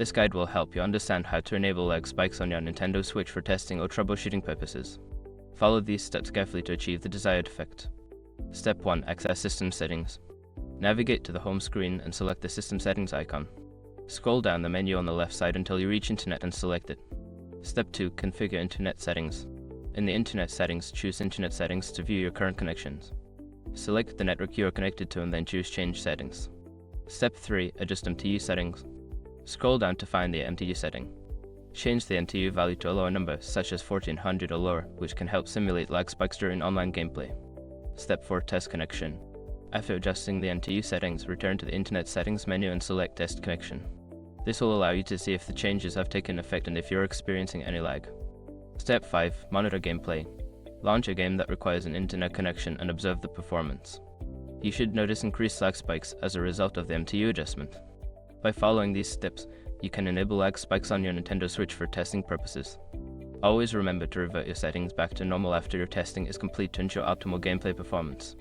This guide will help you understand how to enable lag spikes on your Nintendo Switch for testing or troubleshooting purposes. Follow these steps carefully to achieve the desired effect. Step 1. Access System Settings. Navigate to the home screen and select the System Settings icon. Scroll down the menu on the left side until you reach Internet and select it. Step 2. Configure Internet Settings. In the Internet Settings, choose Internet Settings to view your current connections. Select the network you are connected to and then choose Change Settings. Step 3. Adjust MTU Settings. Scroll down to find the MTU setting. Change the MTU value to a lower number, such as 1400 or lower, which can help simulate lag spikes during online gameplay. Step 4. Test Connection. After adjusting the MTU settings, return to the Internet Settings menu and select Test Connection. This will allow you to see if the changes have taken effect and if you're experiencing any lag. Step 5. Monitor gameplay. Launch a game that requires an internet connection and observe the performance. You should notice increased lag spikes as a result of the MTU adjustment. By following these steps, you can enable lag spikes on your Nintendo Switch for testing purposes. Always remember to revert your settings back to normal after your testing is complete to ensure optimal gameplay performance.